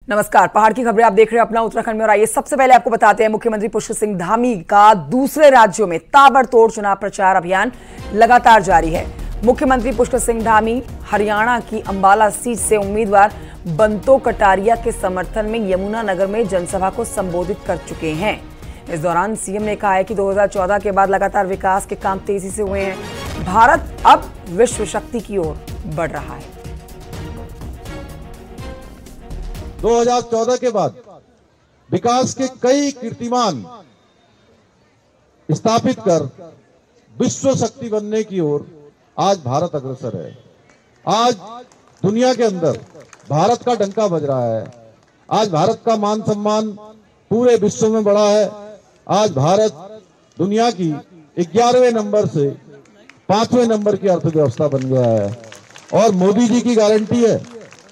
नमस्कार, पहाड़ की खबरें आप देख रहे हैं अपना उत्तराखंड में। और आइए सबसे पहले आपको बताते हैं, मुख्यमंत्री पुष्कर सिंह धामी का दूसरे राज्यों में ताबड़तोड़ चुनाव प्रचार अभियान लगातार जारी है। मुख्यमंत्री पुष्कर सिंह धामी हरियाणा की अंबाला सीट से उम्मीदवार बंतो कटारिया के समर्थन में यमुनानगर में जनसभा को संबोधित कर चुके हैं। इस दौरान सीएम ने कहा है कि 2014 के बाद लगातार विकास के काम तेजी से हुए हैं। भारत अब विश्व शक्ति की ओर बढ़ रहा है। 2014 के बाद विकास के कई कीर्तिमान स्थापित कर विश्व शक्ति बनने की ओर आज भारत अग्रसर है। आज दुनिया के अंदर भारत का डंका बज रहा है। आज भारत का मान सम्मान पूरे विश्व में बढ़ा है। आज भारत दुनिया की 11वें नंबर से 5वें नंबर की अर्थव्यवस्था बन गया है। और मोदी जी की गारंटी है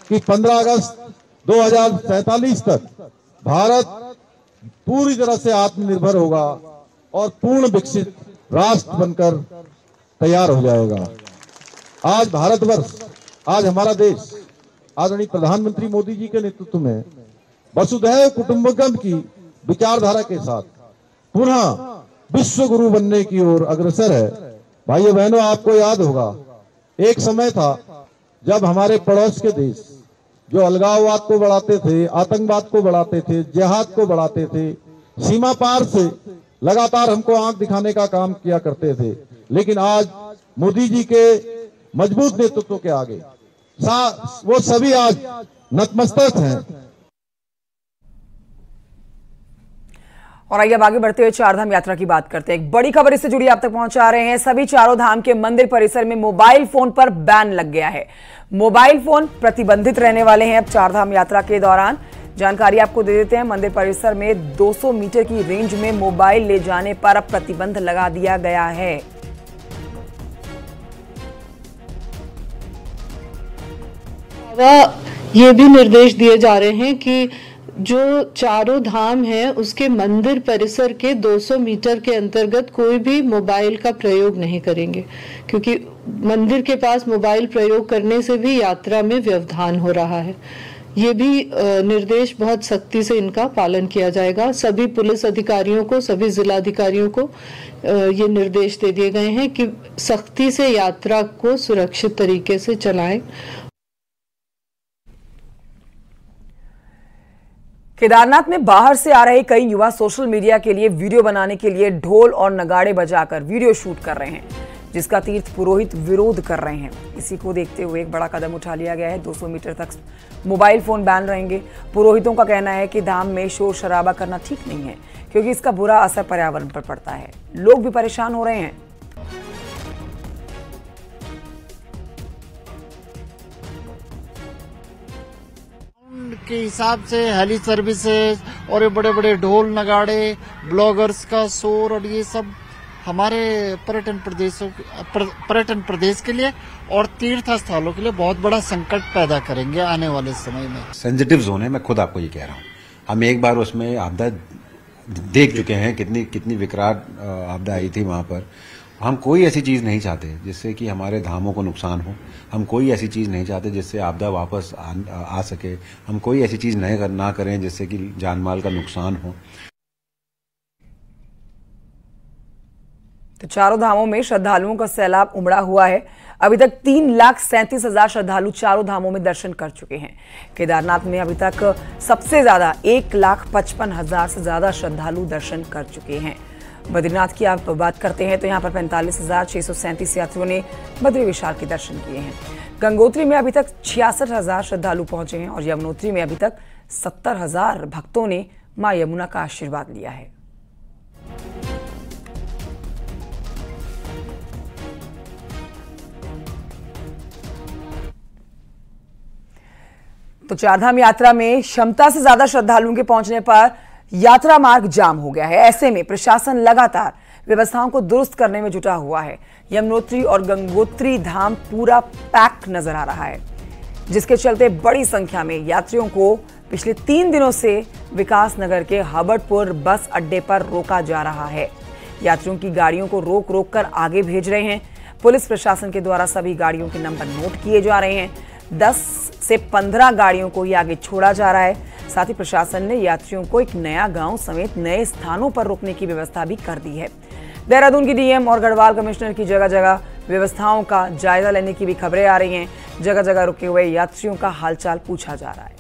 कि 15 अगस्त 2047 तक भारत पूरी तरह से आत्मनिर्भर होगा और पूर्ण विकसित राष्ट्र बनकर तैयार हो जाएगा। आज भारतवर्ष, आज हमारा देश आदरणीय प्रधानमंत्री मोदी जी के नेतृत्व में वसुधैव कुटुंबकम की विचारधारा के साथ पुनः विश्व गुरु बनने की ओर अग्रसर है। भाइयों बहनों, आपको याद होगा एक समय था जब हमारे पड़ोस के देश जो अलगाववाद को बढ़ाते थे, आतंकवाद को बढ़ाते थे, जिहाद को बढ़ाते थे, सीमा पार से लगातार हमको आंख दिखाने का काम किया करते थे। लेकिन आज मोदी जी के मजबूत नेतृत्व के आगे वो सभी आज नतमस्तक हैं। और आइए अब आगे बढ़ते हुए चारधाम यात्रा की बात करते हैं। एक बड़ी खबर इससे जुड़ी आप तक पहुंचा रहे हैं। सभी चारों धाम के मंदिर परिसर में मोबाइल फोन पर बैन लग गया है। मोबाइल फोन प्रतिबंधित रहने वाले हैं अब चारधाम यात्रा के दौरान। जानकारी आपको दे देते हैं, मंदिर परिसर में 200 मीटर की रेंज में मोबाइल ले जाने पर अब प्रतिबंध लगा दिया गया है। ये भी निर्देश दिए जा रहे हैं कि जो चारों धाम है उसके मंदिर परिसर के 200 मीटर के अंतर्गत कोई भी मोबाइल का प्रयोग नहीं करेंगे, क्योंकि मंदिर के पास मोबाइल प्रयोग करने से भी यात्रा में व्यवधान हो रहा है। ये भी निर्देश बहुत सख्ती से इनका पालन किया जाएगा। सभी पुलिस अधिकारियों को, सभी जिलाधिकारियों को ये निर्देश दे दिए गए हैं कि सख्ती से यात्रा को सुरक्षित तरीके से चलाएं। केदारनाथ में बाहर से आ रहे कई युवा सोशल मीडिया के लिए वीडियो बनाने के लिए ढोल और नगाड़े बजाकर वीडियो शूट कर रहे हैं, जिसका तीर्थ पुरोहित विरोध कर रहे हैं। इसी को देखते हुए एक बड़ा कदम उठा लिया गया है। 200 मीटर तक मोबाइल फोन बैन रहेंगे। पुरोहितों का कहना है कि धाम में शोर शराबा करना ठीक नहीं है, क्योंकि इसका बुरा असर पर्यावरण पर पड़ता है। लोग भी परेशान हो रहे हैं। के हिसाब से हेली सर्विसेज और ये बड़े बड़े ढोल नगाड़े, ब्लॉगर्स का शोर और ये सब हमारे पर्यटन प्रदेश के लिए और तीर्थ स्थलों के लिए बहुत बड़ा संकट पैदा करेंगे आने वाले समय में। सेंसिटिव जोन है, मैं खुद आपको ये कह रहा हूँ। हम एक बार उसमें आपदा देख चुके हैं, कितनी विकराल आपदा आई थी वहां पर। हम कोई ऐसी चीज नहीं चाहते जिससे कि हमारे धामों को नुकसान हो। हम कोई ऐसी चीज नहीं चाहते जिससे आपदा वापस आ सके। हम कोई ऐसी चीज ना करें जिससे कि जान माल का नुकसान हो। तो चारों धामों में श्रद्धालुओं का सैलाब उमड़ा हुआ है। अभी तक 3,37,000 श्रद्धालु चारों धामों में दर्शन कर चुके हैं। केदारनाथ में अभी तक सबसे ज्यादा 1,55,000 से ज्यादा श्रद्धालु दर्शन कर चुके हैं। बद्रीनाथ की आप बात करते हैं तो यहाँ पर 45,637 यात्रियों ने बद्री विशाल के दर्शन किए हैं। गंगोत्री में अभी तक 66,000 श्रद्धालु पहुंचे हैं और यमुनोत्री में अभी तक 70,000 भक्तों ने मां यमुना का आशीर्वाद लिया है। तो चारधाम यात्रा में क्षमता से ज्यादा श्रद्धालुओं के पहुंचने पर यात्रा मार्ग जाम हो गया है। ऐसे में प्रशासन लगातार व्यवस्थाओं को दुरुस्त करने में जुटा हुआ है। यमुनोत्री और गंगोत्री धाम पूरा पैक नजर आ रहा है, जिसके चलते बड़ी संख्या में यात्रियों को पिछले 3 दिनों से विकास नगर के हबर्टपुर बस अड्डे पर रोका जा रहा है। यात्रियों की गाड़ियों को रोक कर आगे भेज रहे हैं। पुलिस प्रशासन के द्वारा सभी गाड़ियों के नंबर नोट किए जा रहे हैं। 10 से 15 गाड़ियों को ही आगे छोड़ा जा रहा है। साथ ही प्रशासन ने यात्रियों को एक नया गांव समेत नए स्थानों पर रोकने की व्यवस्था भी कर दी है। देहरादून की डीएम और गढ़वाल कमिश्नर की जगह जगह व्यवस्थाओं का जायजा लेने की भी खबरें आ रही हैं। जगह जगह रुके हुए यात्रियों का हालचाल पूछा जा रहा है।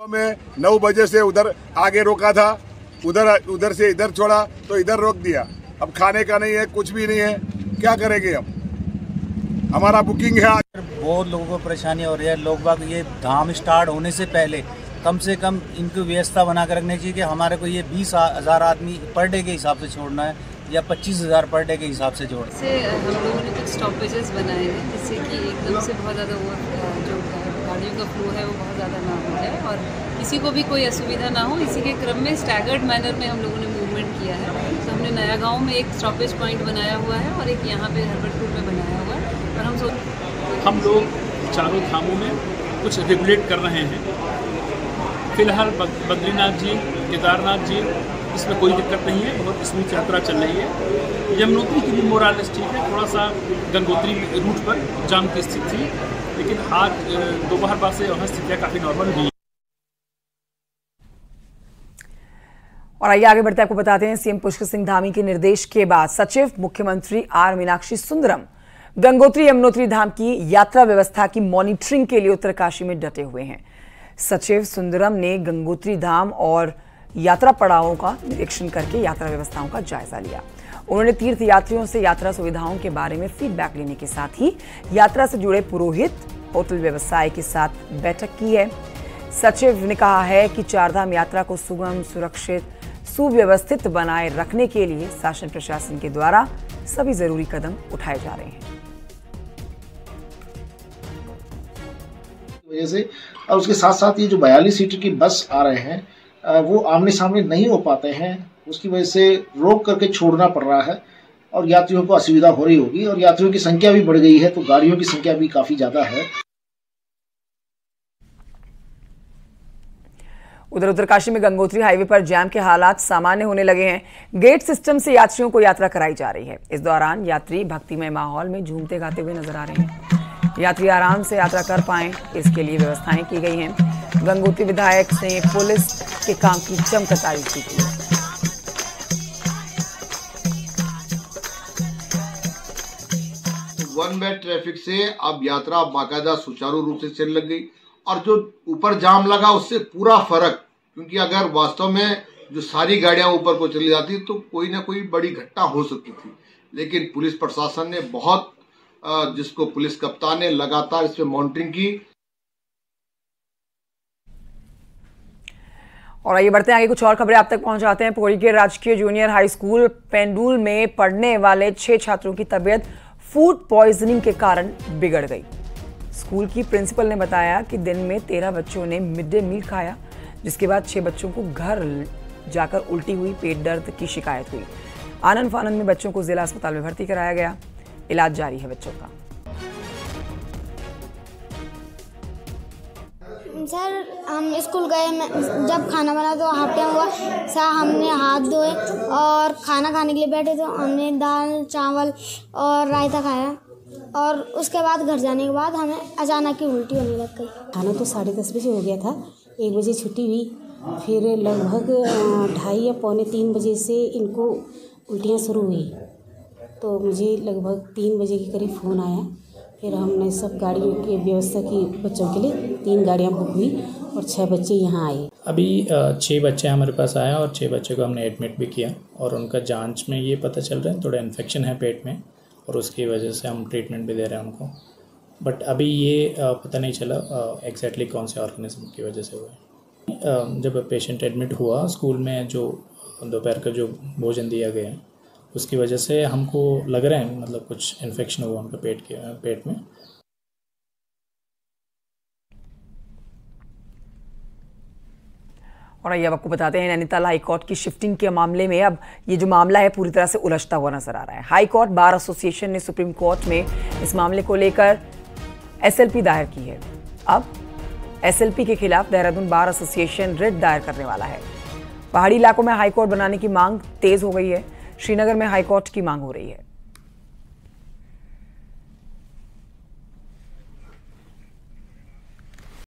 में 9 बजे से उधर आगे रोका था, उधर से इधर छोड़ा तो इधर रोक दिया। अब खाने का नहीं है, कुछ भी नहीं है, क्या करेंगे हम? हमारा बुकिंग है। बहुत लोगों को परेशानी हो रही है। लोग बाग ये धाम स्टार्ट होने से पहले कम से कम इनकी व्यवस्था बना कर रखनी चाहिए कि हमारे को ये 20,000 आदमी पर डे के हिसाब से छोड़ना है या 25,000 पर डे के हिसाब से जोड़ना है। हम लोगों ने कुछ स्टॉपेजेस बनाए हैं जिससे कि एकदम से बहुत ज़्यादा जो गाड़ियों का फ्लो है वो बहुत ज़्यादा ना हो जाए और किसी को भी कोई असुविधा ना हो। इसी के क्रम में स्टैगर्ड मैनर में हम लोगों ने मूवमेंट किया है। तो हमने नया गांव में एक स्टॉपेज पॉइंट बनाया हुआ है और एक यहाँ पे हरबटपुर में बनाया हुआ है। और हम लोग चारों धामों में कुछ रेगुलेट कर रहे हैं। फिलहाल बद्रीनाथ जी, केदारनाथ जी, इसमें कोई दिक्कत नहीं है, बहुत स्मूथ यात्रा चल रही है। यमुनोत्री की भी मोरालेस ठीक है, थोड़ा सा गंगोत्री रूट पर जाम की स्थिति थी, लेकिन आज दोपहर बाद से वहाँ स्थितियाँ काफ़ी नॉर्मल हुई। और आइए आगे बढ़ते आपको बताते हैं, सीएम पुष्कर सिंह धामी के निर्देश के बाद सचिव मुख्यमंत्री आर मीनाक्षी सुंदरम गंगोत्री यमुनोत्री धाम की यात्रा व्यवस्था की मॉनिटरिंग के लिए उत्तरकाशी में डटे हुए हैं। सचिव सुंदरम ने गंगोत्री धाम और यात्रा पड़ावों का निरीक्षण करके यात्रा व्यवस्थाओं का जायजा लिया। उन्होंने तीर्थ यात्रियों से यात्रा सुविधाओं के बारे में फीडबैक लेने के साथ ही यात्रा से जुड़े पुरोहित, होटल व्यवसाय के साथ बैठक की है। सचिव ने कहा है कि चारधाम यात्रा को सुगम, सुरक्षित, सुव्यवस्थित बनाए रखने के लिए शासन प्रशासन के द्वारा सभी जरूरी कदम उठाए जा रहे हैं। वजह से और उसके साथ साथ ये जो 42 सीटर की बस आ रहे हैं वो आमने सामने नहीं हो पाते हैं, उसकी वजह से रोक करके छोड़ना पड़ रहा है और यात्रियों को असुविधा हो रही होगी और यात्रियों की संख्या भी बढ़ गई है, तो गाड़ियों की संख्या भी काफी ज्यादा है। उधर उत्तरकाशी में गंगोत्री हाईवे पर जैम के हालात सामान्य होने लगे हैं। गेट सिस्टम से यात्रियों को यात्रा कराई जा रही है। इस दौरान यात्री भक्तिमय माहौल में झूमते गाते हुए नजर आ रहे हैं। यात्री आराम से यात्रा कर पाएं, इसके लिए व्यवस्थाएं की गई हैं। गंगोत्री विधायक ने पुलिस के काम की जमकर तारीफ की है। वन वे ट्रैफिक से अब यात्रा बाकायदा सुचारू रूप से चलने लग गई और जो ऊपर जाम लगा उससे पूरा फर्क, क्योंकि अगर वास्तव में जो सारी गाड़ियां ऊपर को चली जाती तो कोई ना कोई बड़ी घटना हो सकती थी, लेकिन पुलिस प्रशासन ने बहुत जिसको पुलिस कप्तान ने लगातार इस पे मॉनिटरिंग की। और आइए बढ़ते हैं आगे, कुछ और खबरें आप तक पहुंचाते हैं। पौड़ी के राजकीय जूनियर हाई स्कूल पेंडुल में पढ़ने वाले 6 छात्रों की तबीयत फूड पॉइजनिंग के कारण बिगड़ गई। स्कूल की प्रिंसिपल ने बताया कि दिन में 13 बच्चों ने मिड डे मील खाया, जिसके बाद 6 बच्चों को घर जाकर उल्टी हुई, पेट दर्द की शिकायत हुई। आनंद फानंद में बच्चों को जिला अस्पताल में भर्ती कराया गया। इलाज जारी है बच्चों का। सर हम स्कूल गए, जब खाना बना तो हाफ टाइम हुआ, सर हमने हाथ धोए और खाना खाने के लिए बैठे तो हमने दाल चावल और रायता खाया और उसके बाद घर जाने के बाद हमें अचानक ही उल्टी होने लग गई। खाना तो 10:30 बजे हो गया था, 1 बजे छुट्टी हुई, फिर लगभग 2:30 या 2:45 बजे से इनको उल्टियाँ शुरू हुई, तो मुझे लगभग 3 बजे के करीब फ़ोन आया। फिर हमने सब गाड़ियों की व्यवस्था की, बच्चों के लिए 3 गाड़ियाँ बुक हुई और 6 बच्चे यहाँ आए। अभी 6 बच्चे हमारे पास आए और 6 बच्चे को हमने एडमिट भी किया और उनका जांच में ये पता चल रहा है थोड़ा इन्फेक्शन है पेट में और उसकी वजह से हम ट्रीटमेंट भी दे रहे हैं उनको, बट अभी ये पता नहीं चला एग्जैक्टली कौन से ऑर्गेनिज्म की वजह से हुआ है। जब पेशेंट एडमिट हुआ, स्कूल में जो दोपहर का जो भोजन दिया गया उसकी वजह से हमको लग रहा है मतलब कुछ इन्फेक्शन हुआ उनके पेट में। और आइए अब आपको बताते हैं, नैनीताल हाई कोर्ट की शिफ्टिंग के मामले में अब ये जो मामला है पूरी तरह से उलझता हुआ नजर आ रहा है। हाई कोर्ट बार एसोसिएशन ने सुप्रीम कोर्ट में इस मामले को लेकर एसएलपी दायर की है। अब एसएलपी के खिलाफ देहरादून बार एसोसिएशन रिट दायर करने वाला है। पहाड़ी इलाकों में हाई कोर्ट बनाने की मांग तेज हो गई है। श्रीनगर में हाई कोर्ट की मांग हो रही है।